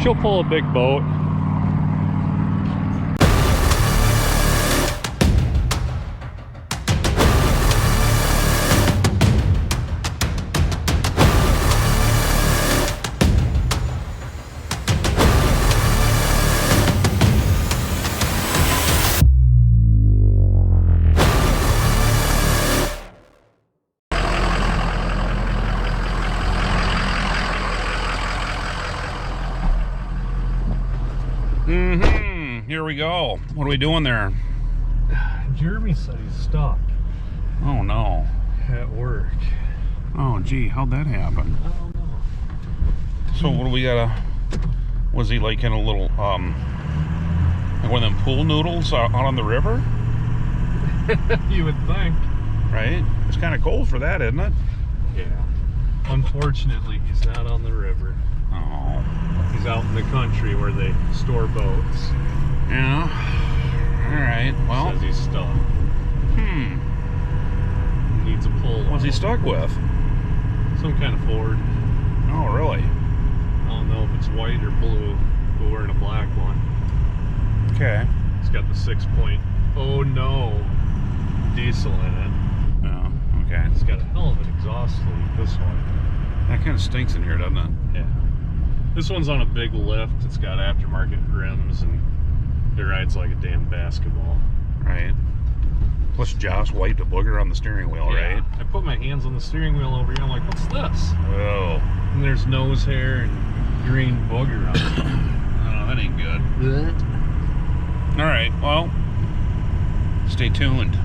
She'll pull a big boat. Here we go. What are we doing there? Jeremy said he's stuck. Oh no. At work. Oh gee, how'd that happen? I don't know. So what do we gotta... Was he like in a little, like one of them pool noodles out on the river? You would think. Right? It's kind of cold for that, isn't it? Yeah. Unfortunately, he's not on the river. Oh. He's out in the country where they store boats. Yeah. Alright, well. Says he's stuck. He needs a pull. What's he stuck with? Some kind of Ford. Oh, really? I don't know if it's white or blue, but we're in a black one. Okay. It's got the 6.0 no diesel in it. Oh, okay. It's got a hell of an exhaust leak, this one. That kind of stinks in here, doesn't it? Yeah. This one's on a big lift. It's got aftermarket rims and it rides like a damn basketball. Right. Plus Josh wiped a booger on the steering wheel, Yeah. right? I put my hands on the steering wheel over here. I'm like, what's this? Oh. And there's nose hair and green booger on it. Oh, that ain't good. Alright, well, stay tuned.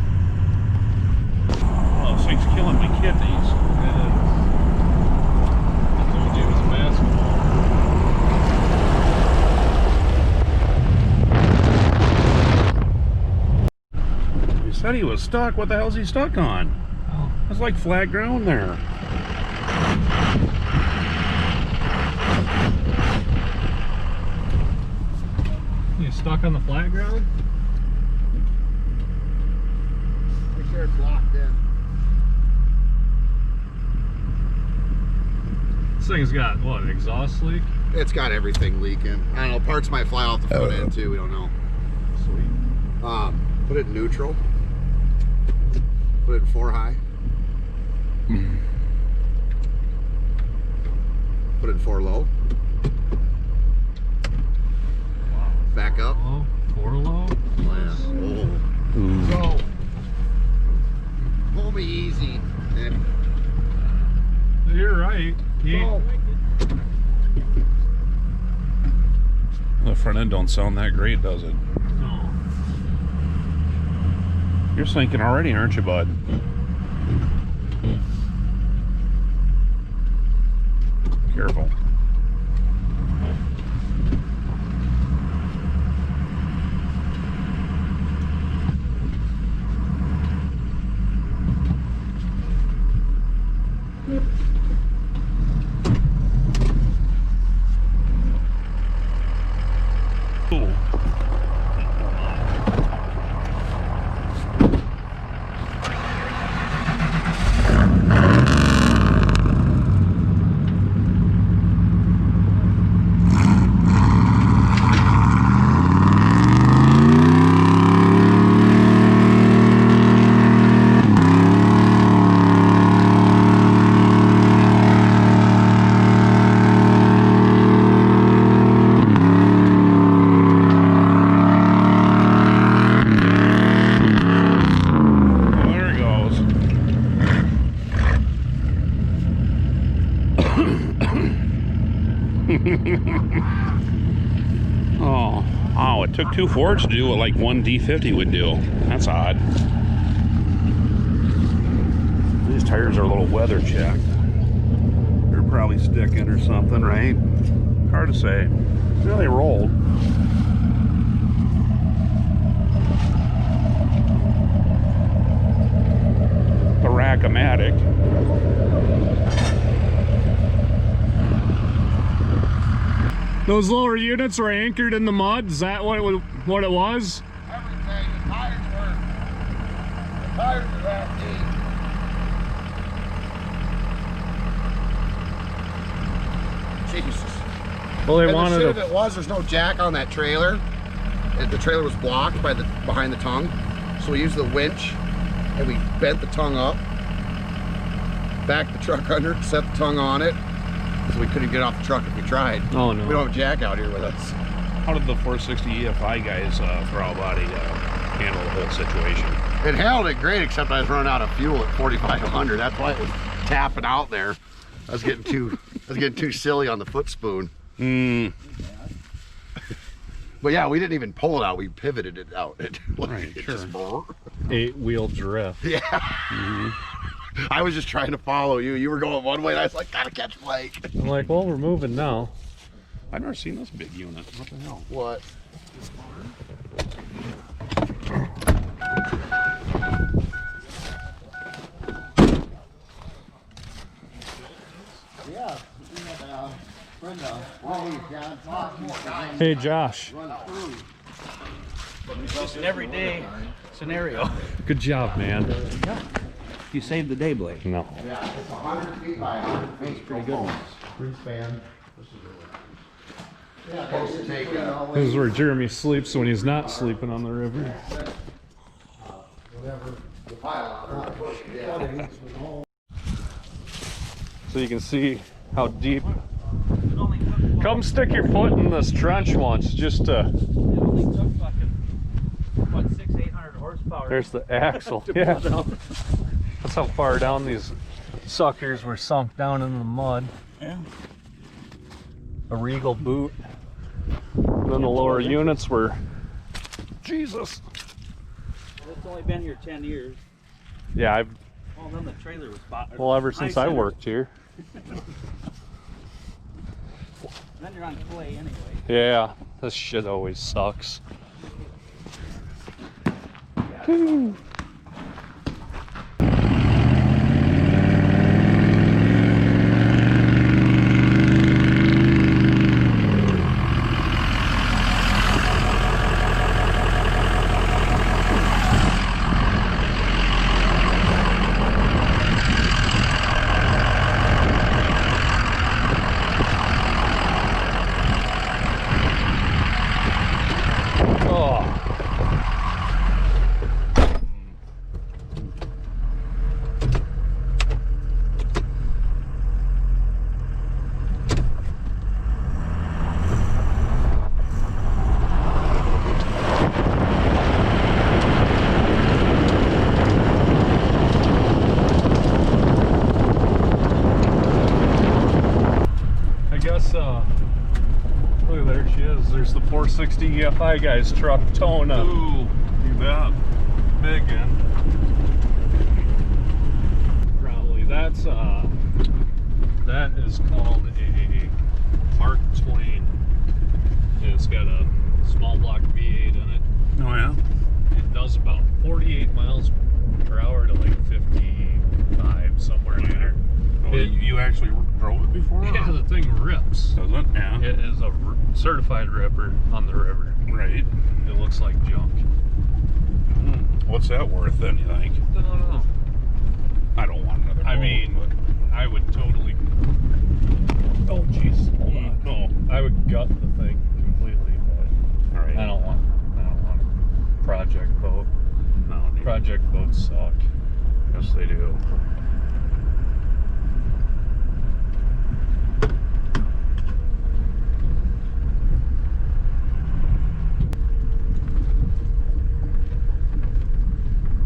Oh, this thing's killing my kidneys. I told you it was a basketball. He said he was stuck. What the hell's he stuck on? Oh. It's like flat ground there. You stuck on the flat ground? Make sure it's locked in. This thing's got, what, an exhaust leak? It's got everything leaking. I don't know, parts might fly off the front end too, we don't know. Sweet. Put it in neutral. Put it in 4 high. Put it in 4 low. Wow. Back up. Oh, 4 low? So, pull me easy. Nick. You're right. So, The front end don't sound that great, does it? No. You're sinking already, aren't you, bud? Careful. Ooh. Oh, wow, it took 2 Fords to do what like one D50 would do. That's odd. These tires are a little weather checked. They're probably sticking or something, right? Hard to say. Yeah, they rolled. The Rack-O-Matic. Those lower units were anchored in the mud. Is that what it was? everything, the tires are that deep. Jesus. Well, they And wanted the shit a... of it was, there's no jack on that trailer. And the trailer was blocked by behind the tongue. So we used the winch and we bent the tongue up, backed the truck under, set the tongue on it. So we couldn't get off the truck if we tried. Oh, no. We don't have jack out here with us. How did the 460 EFI guys throttle body handle the whole situation? It handled it great, except I was running out of fuel at 4,500. That's why it was tapping out there. I was getting too silly on the foot spoon. But yeah, we didn't even pull it out. We pivoted it out. It Sure. just 8-wheel drift. Yeah. I was just trying to follow you. You were going one way, and I was like, gotta catch Blake. I'm like, well, we're moving now. I've never seen this big unit. What the hell? What? Yeah. Hey, Josh. Just an everyday scenario. Good job, man. You saved the day, Blake. No. Yeah, it's 100 feet by 100 feet. Pretty good. Free span. Yeah, supposed to take This is where Jeremy sleeps when he's not sleeping on the river. whatever the pile on. So you can see how deep. Come stick your foot in this trench once, just to... It only took fucking, what, 600-800 horsepower. There's the axle. Yeah. That's how far down these suckers were sunk down in the mud. Yeah. A Regal boot. And then the lower units were... Jesus. Well, it's only been here 10 years. Yeah, I've... Well, then the trailer was bought. Well, ever since I worked here. Then you're on clay anyway. Yeah, this shit always sucks. Woo. Look, there she is. There's the 460 EFI guy's truck towing up. Ooh, you bet. Big one. Probably that's that is called a Mark Twain. And it's got a small block V8 in it. Oh yeah? It does about 48 miles per hour to like 55, somewhere in there. Oh, you actually drove it before? Yeah, the thing rips. Does it? Yeah. It is a certified ripper on the river. Right. It looks like junk. What's that worth then, you think? I don't know. I don't want another I boat, mean, but... I would totally... Oh, jeez. Hold on. Oh. I would gut the thing completely, but All right. I don't want a project boat. No, dude. Project boats suck. Yes, they do.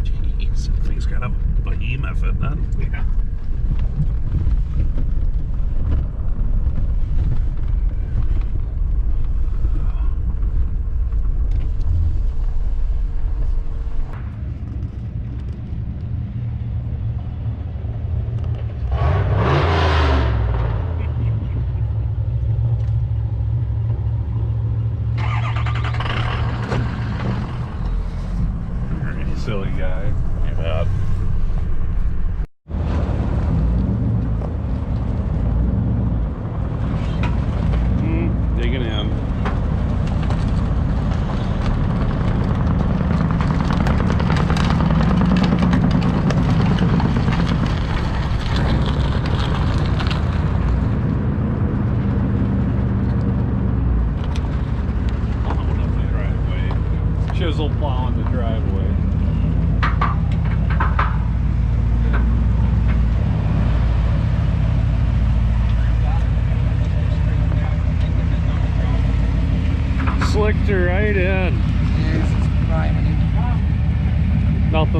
Jeez, that thing's got a behemoth in it. Yeah. Silly guy. Yeah.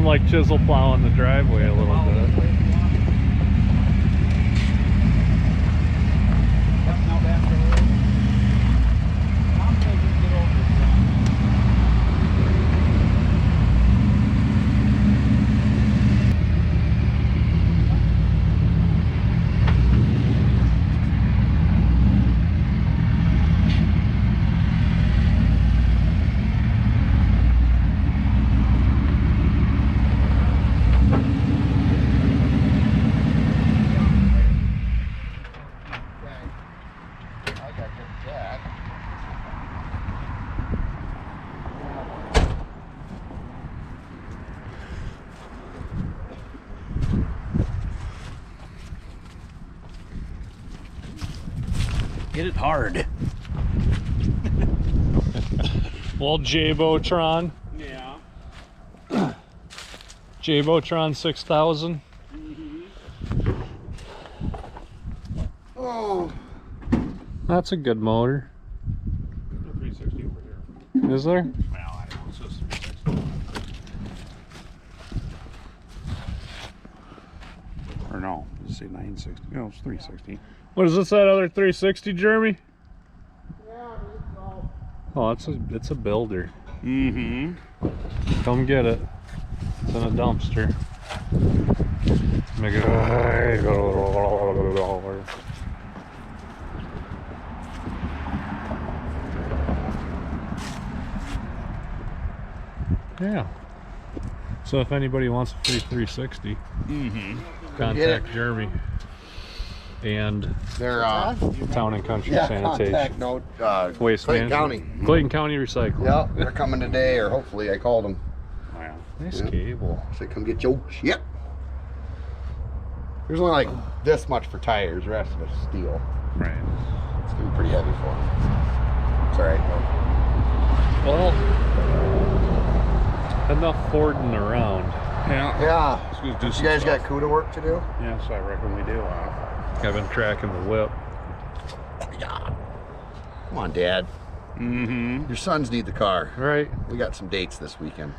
sound like chisel plowing the driveway a little bit. Hit it hard. Well, J-Botron. Yeah. J-Botron 6000. Oh, That's a good motor. 360 over here. Is there? Well, I don't know. It says 360. Or no, let's say 960. No, it's 360. What is this, that other 360, Jeremy? Oh, it's a builder. Mm-hmm. Come get it. It's in a dumpster. Make it. Yeah. So if anybody wants a free 360, contact Jeremy and they're Town and Country yeah, Sanitation. contact note. Waste Clayton Management. County. Clayton County Recycle. Yeah, they're coming today, or hopefully I called them. Wow. Nice Yeah. cable. Say, come get your shit. There's only like this much for tires. The rest of it's steel. Right. It's gonna be pretty heavy for them. It's all right though. Well, enough Fording around. Yeah. Yeah. Let's go do You some guys stuff. got CUDA work to do? Yes, I reckon we do. I've been tracking the whip. Yeah. Come on, Dad. Mm-hmm. Your sons need the car. Right. We got some dates this weekend.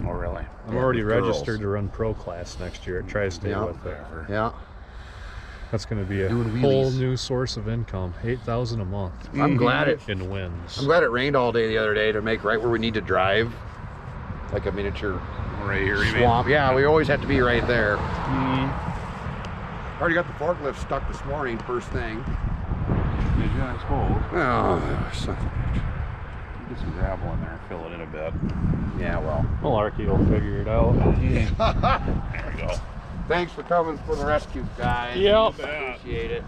Oh, really? I'm Yeah, already with girls. registered to run pro class next year at Tri-State Yeah. with it. Yeah. That's going to be a Doing whole wheelies. new source of income. $8,000 a month I'm glad it. in wins. I'm glad it rained all day the other day to make right where we need to drive, like a miniature Right here, you mean? swamp. Yeah, we always have to be right there. Mm. Already got the forklift stuck this morning, first thing. Did you, I suppose? Oh, son of a bitch. Get some gravel in there, fill it in a bit. Yeah, well. Well, Arky will figure it out. There we go. Thanks for coming for the rescue, guys. Yep. Appreciate it.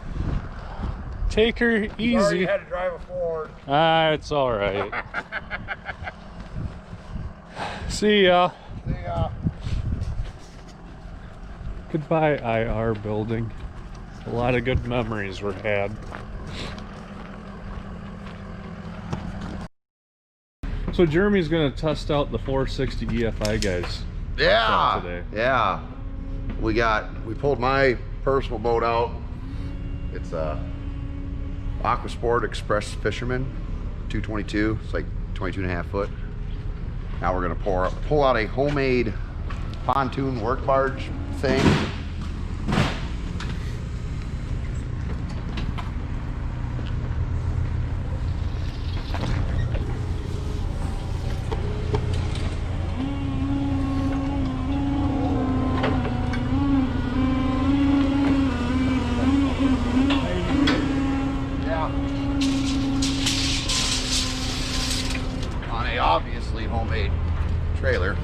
Take her Sorry easy. you had to drive a Ford. Ah, it's all right. See ya. See ya. Goodbye, IR building. A lot of good memories were had. So Jeremy's gonna test out the 460 EFI guys. Yeah. Today. Yeah. We pulled my personal boat out. It's a Aquasport Express Fisherman 222. It's like 22.5 foot. Now we're gonna pull out a homemade pontoon work barge thing. Yeah. On a obviously homemade trailer.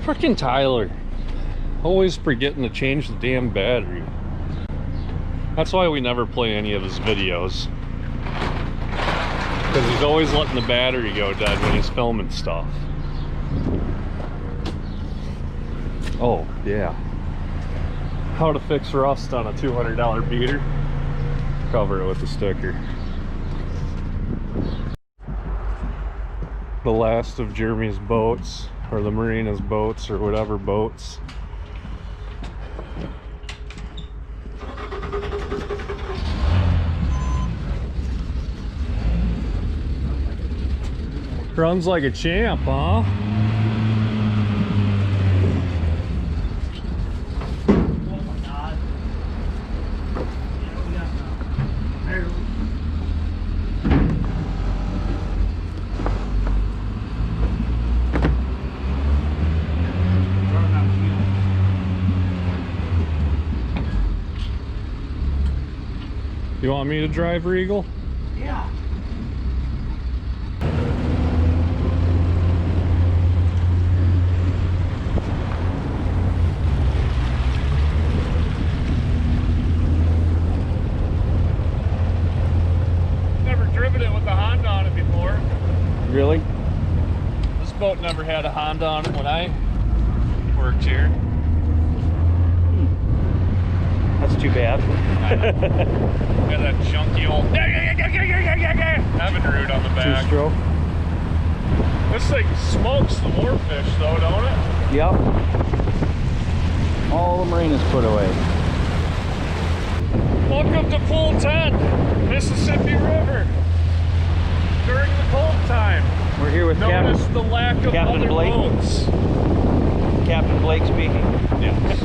Frickin' Tyler. Always forgetting to change the damn battery. That's why we never play any of his videos. Because he's always letting the battery go dead when he's filming stuff. Oh, yeah. How to fix rust on a $200 beater. Cover it with a sticker. The last of Jeremy's boats, or the Marina's boats, or whatever boats. Runs like a champ, huh? Oh my God. You know, we got barely. Running out of fuel. You want me to drive, Regal? Yeah. Never driven it with the Honda on it before. Really? This boat never had a Honda on it when I worked here. That's too bad. Got that junky old Evinrude on the back. Two-stroke. This thing smokes the warfish though, don't it? Yep. All the marinas put away. Welcome to Pool 10, Mississippi River. During the cold time. We're here with Notice the lack of Captain other Blake. boats. Captain Blake speaking. Yes.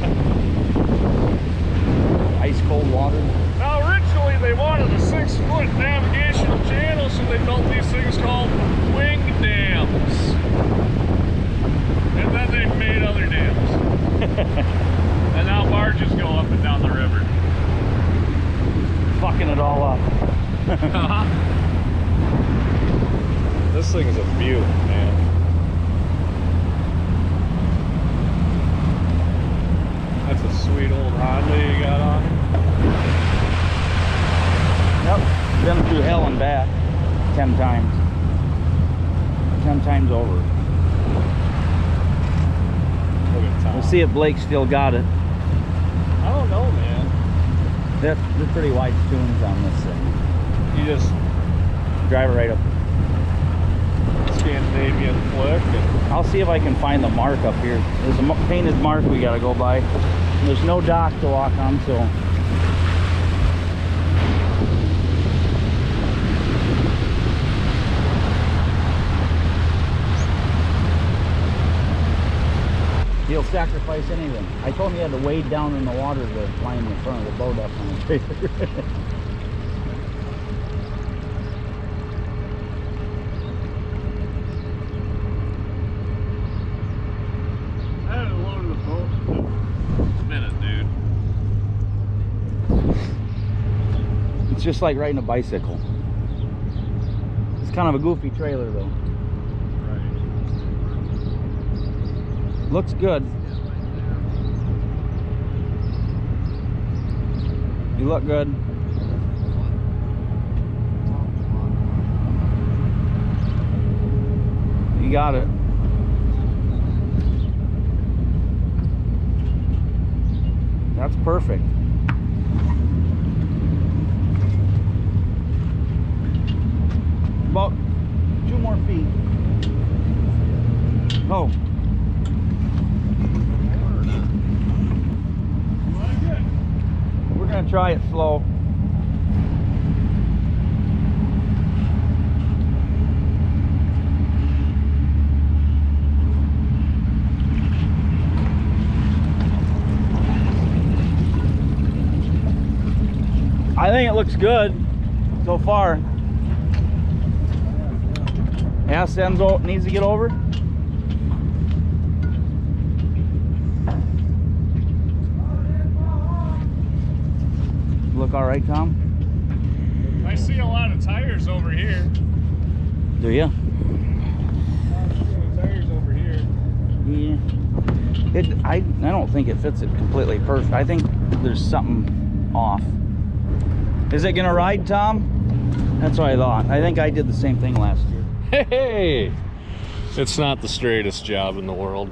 Ice cold water. Now originally they wanted a 6-foot navigational channel, so they built these things called wing dams. And then they made other dams. And now barges go up and down the river. Fucking it all up. This thing is a beaut, man. That's a sweet old Honda you got on. Yep. Been through hell and back 10 times. 10 times over. Look at Tom. We'll see if Blake still got it. I don't know, man. They're pretty wide tunes on this thing. You just Drive it right up. Scandinavian flick. And I'll see if I can find the mark up here. There's a painted mark we gotta go by. There's no dock to walk on, so. He'll sacrifice anything. I told him he had to wade down in the water to line the front of the boat up on the trailer. I haven't loaded a boat in a minute, dude. It's just like riding a bicycle. It's kind of a goofy trailer though. Right. Looks good. You look good. You got it. That's perfect. About 2 more feet. Oh. We're gonna try it slow. I think it looks good so far. Ass Enzo needs to get over. Look all right, Tom? I see a lot of tires over here. Do you? Tires over here. Yeah. I don't think it fits it completely perfect. I think there's something off. Is it gonna ride, Tom? That's what I thought. I think I did the same thing last year. Hey! It's not the straightest job in the world.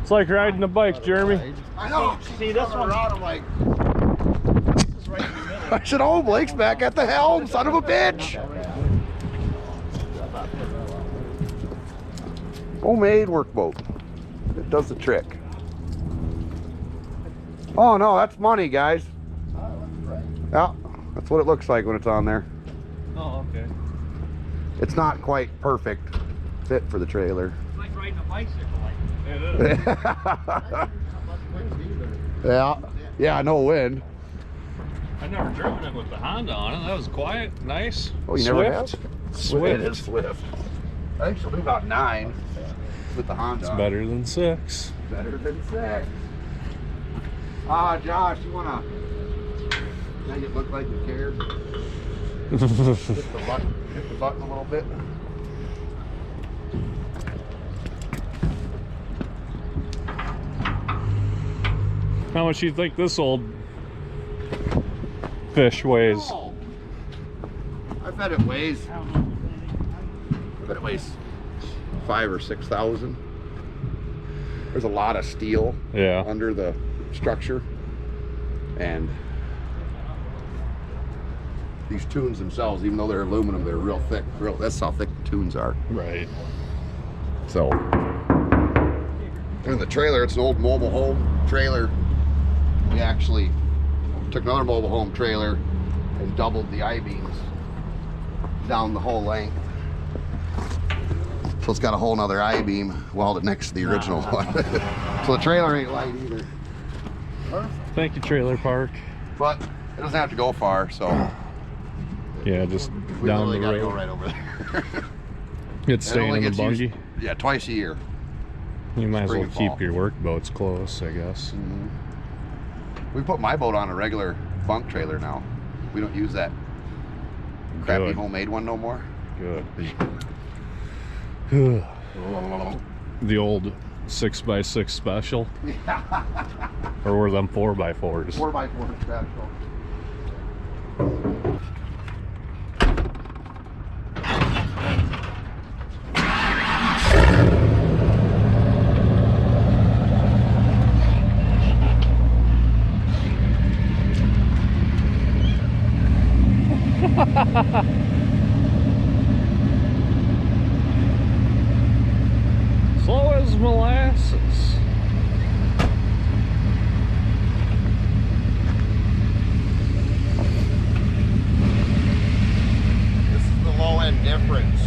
It's like riding a bike, Jeremy. I know. See this one? I'm like, I said, oh, Blake's back at the helm, son of a bitch. Homemade workboat. It does the trick. Oh no, that's money, guys. Yeah, that's what it looks like when it's on there. Oh, okay. It's not quite perfect fit for the trailer. It's like riding a bicycle. It is. Yeah, no wind. I've never driven it with the Honda on it. That was quiet, nice. Oh, you never have? Swift. It is Swift. I think she'll do about 9 with the Honda. It's better than 6. Better than 6. Josh, you wanna make it look like you cared? Hit the button a little bit. How much do you think this old fish weighs? Oh. I bet it weighs. I bet it weighs 5,000 or 6,000. There's a lot of steel under the structure, and these tunes themselves, even though they're aluminum, they're real thick. That's how thick the tunes are. Right. So, and the trailer, it's an old mobile home trailer. We actually took another mobile home trailer and doubled the I-beams down the whole length. So it's got a whole nother I-beam welded next to the original one. So the trailer ain't light either. Thank you, trailer park. But it doesn't have to go far, so. Yeah, just We down literally the gotta road. go right over there. It's It staying only in the gets bungee. used, yeah, twice a year. You might as spring well and keep fall. your work boats close, I guess. We put my boat on a regular bunk trailer now. We don't use that crappy Good. homemade one no more. Good. The old 6x6 special, or were them 4x4s? 4x4 special. Slow as molasses. This is the low end difference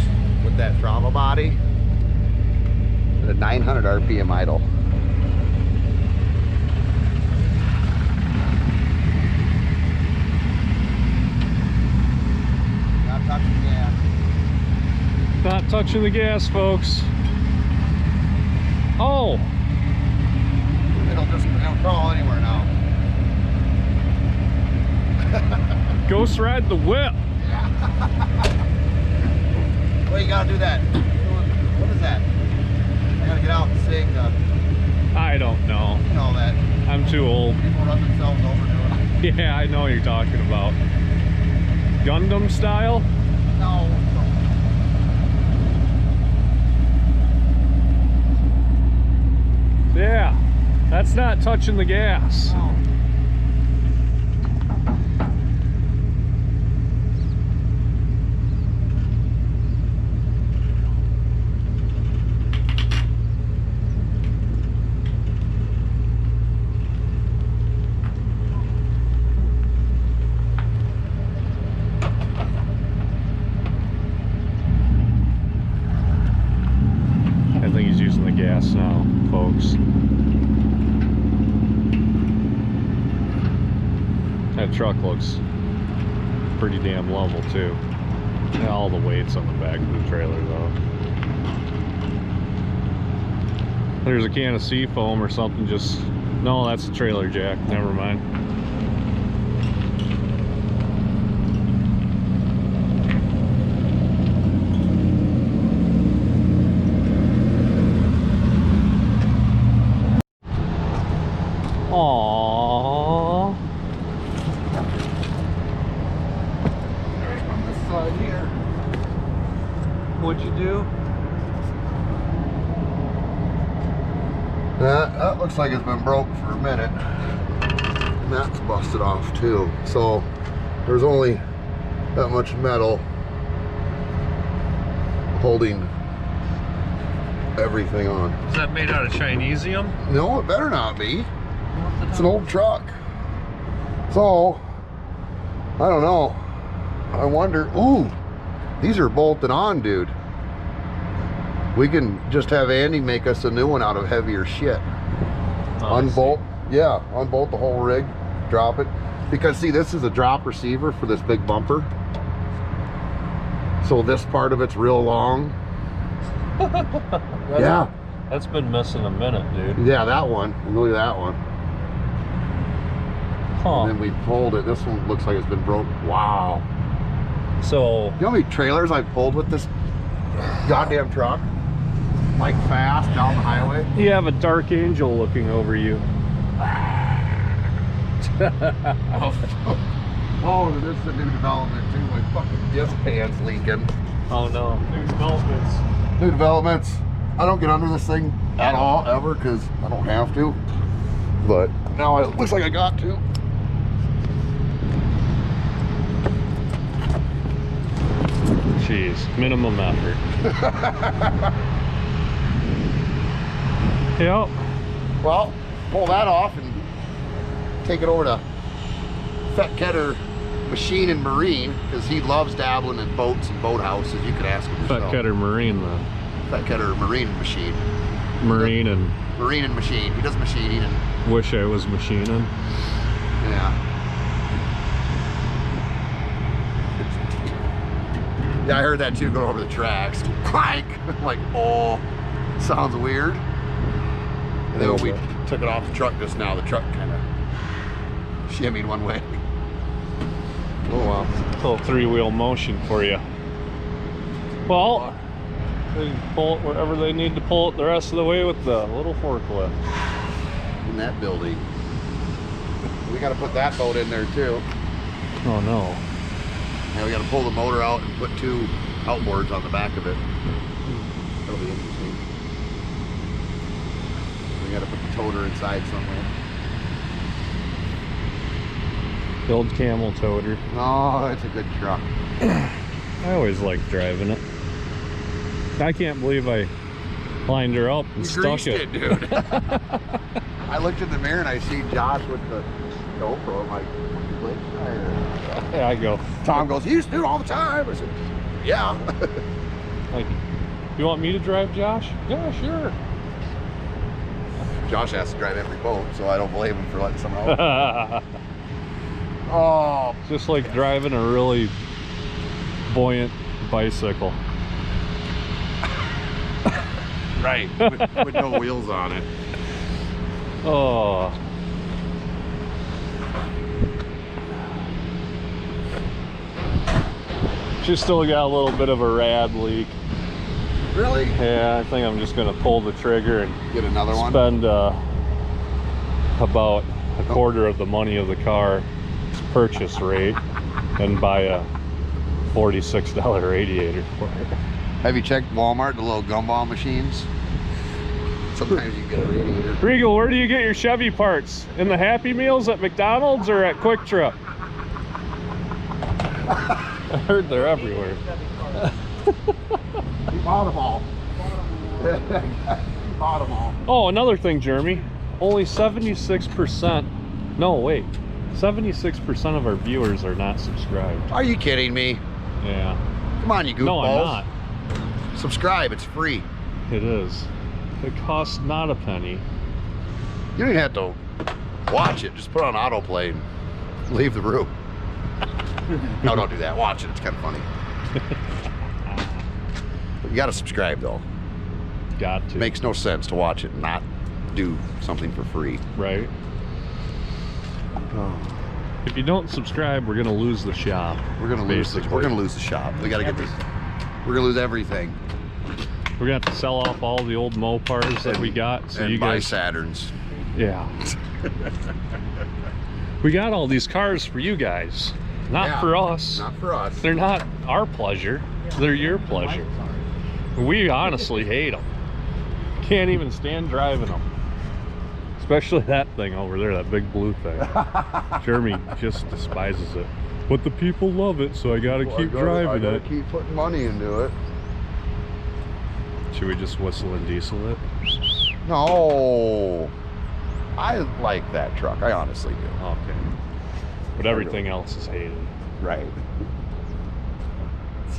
with that throttle body. At a 900 RPM idle. Not touching gas. Not touching the gas, folks. Oh, It'll crawl anywhere now. ghost ride the whip. Well, you gotta do that. What is that? I gotta get out and sing. I don't know. You know that. I'm too old. People run themselves over doing it. Yeah, I know what you're talking about. Gundam style? No. Yeah, that's not touching the gas. No. I think he's using the gas now, folks. That truck looks pretty damn level too. Yeah, all the weight's on the back of the trailer though. There's a can of seafoam or something just... No, that's a trailer jack. Never mind. Aww. There's from this side here. What'd you do? That looks like it's been broke for a minute. And that's busted off too. So there's only that much metal holding everything on. Is that made out of Chinesium? No, it better not be. It's an old truck. So, I don't know. I wonder, ooh, these are bolted on, dude. We can just have Andy make us a new one out of heavier shit. Unbolt, yeah, unbolt the whole rig, drop it. Because see, this is a drop receiver for this big bumper. So this part of it's real long. Yeah. That's been missing a minute, dude. Yeah, that one. Look at that one. Huh. And then we pulled it. This one looks like it's been broke. Wow. So, You know how many trailers I pulled with this goddamn truck? Like fast down the highway? you have a dark angel looking over you. Oh, this is a new development too. My fucking disc pan's leaking. Oh no, new developments. New developments. I don't get under this thing at all, ever, because I don't have to. But now it looks like I got to. Jeez, minimum effort. Yep. Well, pull that off and take it over to Fat Ketter Machine and Marine, because he loves dabbling in boats and boathouses. You could ask him Fat yourself. Ketter Marine then. Fat Ketter Marine and Machine. Marine and Marine and Machine. He does machining and wish I was machining. yeah. Yeah, I heard that too, going over the tracks. Clank! I'm like, oh, sounds weird. And then when we took it off the truck just now, the truck kind of shimmied one way. Oh wow. Little three-wheel motion for you. Well, they pull it wherever they need to pull it the rest of the way with the little forklift. In that building. We got to put that boat in there too. Oh no. Now we got to pull the motor out and put 2 outboards on the back of it. That'll be interesting. We got to put the toter inside somewhere. The old camel toter. Oh, it's a good truck. I always liked driving it. I can't believe I lined her up and You stuck greased it. it, dude. I looked in the mirror and I see Josh with the GoPro. I'm like, fucking Blake Schneider. Yeah, I go. Tom goes, he used to do it all the time. I said, yeah. Like, you want me to drive, Josh? Yeah, sure. Josh has to drive every boat, so I don't blame him for letting someone else. Oh, Just like driving a really buoyant bicycle. right. With no wheels on it. Oh. She's still got a little bit of a rad leak. Really? Yeah, I think I'm just gonna pull the trigger and Get another one? spend about a quarter of the money of the car's purchase rate and buy a $46 radiator for it. Have you checked Walmart, the little gumball machines? Sometimes you get a radiator. Regal, where do you get your Chevy parts? In the Happy Meals at McDonald's or at Quick Trip? I heard they're everywhere. He bought them all. He bought them all. Oh, another thing, Jeremy. Only 76%. No, wait. 76% of our viewers are not subscribed. Are you kidding me? Yeah. Come on, you goofballs. No, I'm not. Subscribe, it's free. It is. It costs not a penny. You don't even have to watch it. Just put it on autoplay and leave the room. No, don't do that. Watch it. It's kind of funny. You got to subscribe, though. Got to. Makes no sense to watch it and not do something for free. Right. If you don't subscribe, we're gonna lose the shop. We're gonna lose. We're gonna lose the shop. We gotta get this. We're gonna lose everything. We're gonna have to sell off all the old Mopars that we got, so and you buy guys. Saturns. Yeah. We got all these cars for you guys, not Yeah, for us. Not for us. They're not our pleasure. They're your pleasure. We honestly hate them. Can't even stand driving them. Especially that thing over there, that big blue thing. Jeremy just despises it. But the people love it, so I gotta keep driving I gotta it. keep putting money into it. Should we just whistle and diesel it? No. I like that truck. I honestly do. Okay. But everything else is hated. Right.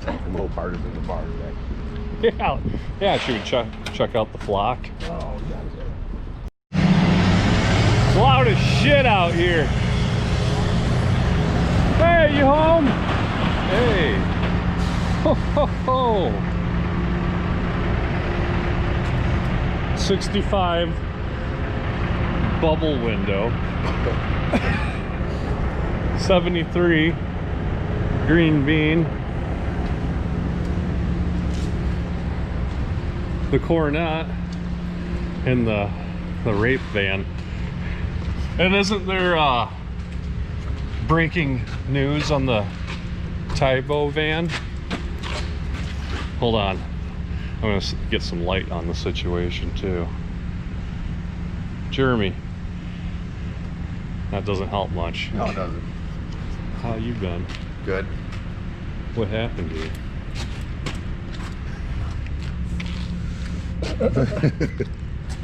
I'm a little partisan in the bar today. Yeah, should we check out the flock? Oh, It's loud as shit out here. Hey, you home? Hey. Ho, ho, ho. 65 bubble window. 73 green bean. The Coronet and the rape van. And isn't there breaking news on the Tybo van? Hold on, I'm gonna get some light on the situation too. Jeremy, that doesn't help much. No, it doesn't. How you been? Good. What happened to you?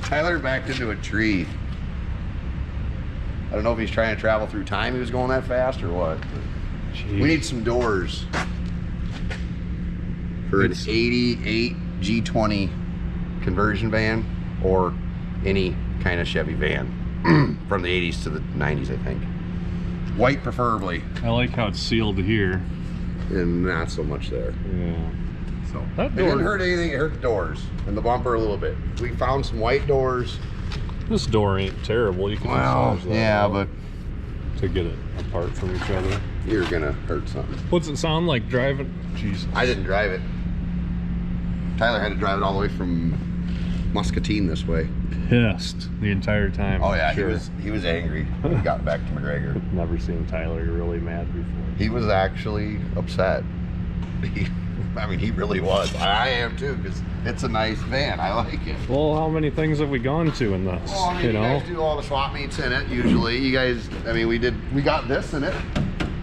Tyler backed into a tree. I don't know if he's trying to travel through time. He was going that fast or what. Jeez. We need some doors for an 88 G20 conversion van or any kind of Chevy van from the 80s to the 90s, I think. White preferably, I like how it's sealed here. and not so much there. Yeah. So That it didn't door- hurt anything. It hurt the doors and the bumper a little bit. We found some white doors. This door ain't terrible. You can Well, massage that yeah, out but to get it apart from each other. you're gonna hurt something. What's it sound like driving? Jesus. I didn't drive it. Tyler had to drive it all the way from Muscatine this way. Pissed the entire time. Oh I'm yeah, sure. he was angry when he got back to McGregor. Never seen Tyler really mad before. He was actually upset. I mean, he really was. I am too, because it's a nice van. I like it. Well, how many things have we gone to in this? Well, I mean, you guys do all the swap meets in it usually. You guys, I mean, we got this in it,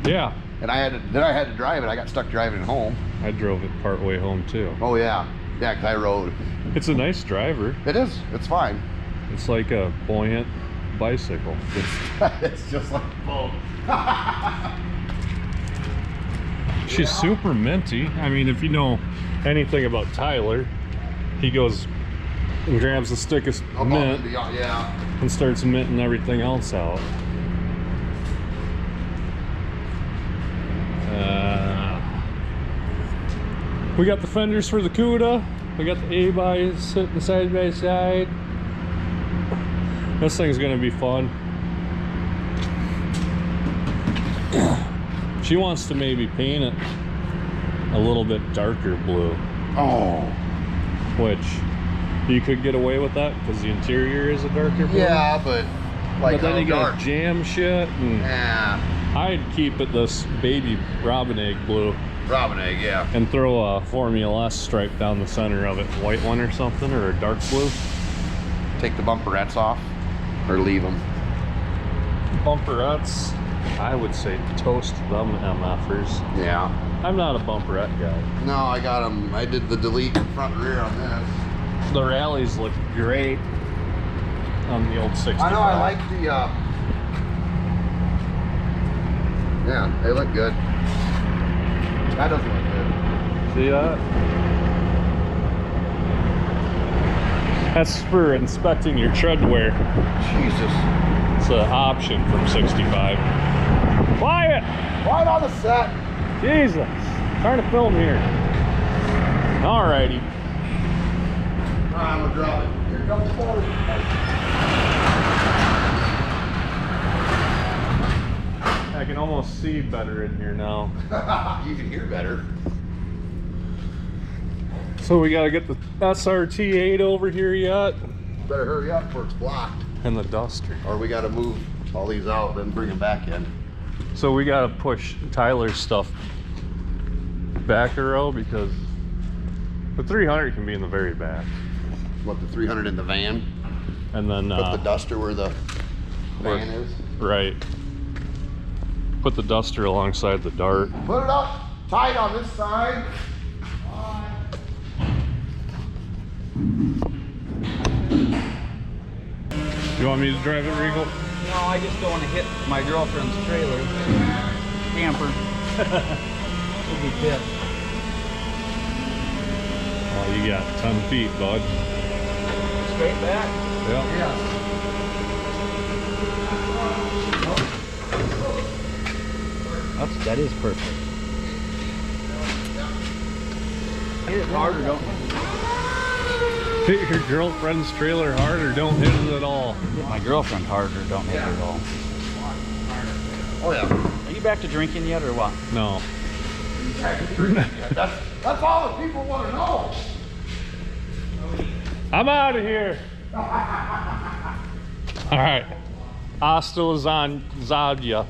Yeah, and I had to drive it. I got stuck driving it home. I drove it part way home too. Oh yeah, yeah, because I rode. It's a nice driver. It is. It's fine. It's like a buoyant bicycle. It's just like a boat. She's super minty. I mean, if you know anything about Tyler, he goes and grabs a stick of mint Yeah. and starts minting everything else out. We got the fenders for the Cuda. We got the A-bys sitting side by side. This thing's gonna be fun. She wants to maybe paint it a little bit darker blue, Oh. which you could get away with that because the interior is a darker blue. Yeah, but like But then you dark. got jam shit, and Yeah. I'd keep it this baby robin egg blue Robin egg, yeah. and throw a Formula S stripe down the center of it, white one or something, or a dark blue. Take the bumperettes off, or leave them. Bumperettes, I would say toast them MFers. Yeah. I'm not a bumperette guy. No, I got them. I did the delete front and rear on this. The rallies look great on the old 65. I know. I like the. Yeah, they look good. That doesn't look good. See that? That's for inspecting your tread wear. Jesus. It's an option from 65. Quiet! Right on the set. Jesus! Trying to film here. Alrighty. I'm gonna drop it. Here comes the board. I can almost see better in here now. You can hear better. So we gotta get the SRT8 over here yet. Better hurry up before it's blocked. And the Duster. Or we gotta move all these out, then bring them back in. So we gotta push Tyler's stuff back a row because the 300 can be in the very back. What, the 300 in the van? And then Put the Duster where the van is. right. Put the Duster alongside the Dart. Put it up tight on this side. You want me to drive it, Regal? No, I just don't want to hit my girlfriend's trailer. Camper. She'll be pissed. Oh, you got 10 feet, bud. Straight back. Yep. Yeah. That is perfect. Hit it harder, don't Hit your girlfriend's trailer hard or don't hit it at all. hit my girlfriend harder, don't hit her at all. Oh yeah. Are you back to drinking yet or what? No. That's all the people want to know. I'm out of here. All right. Hasta lasagna.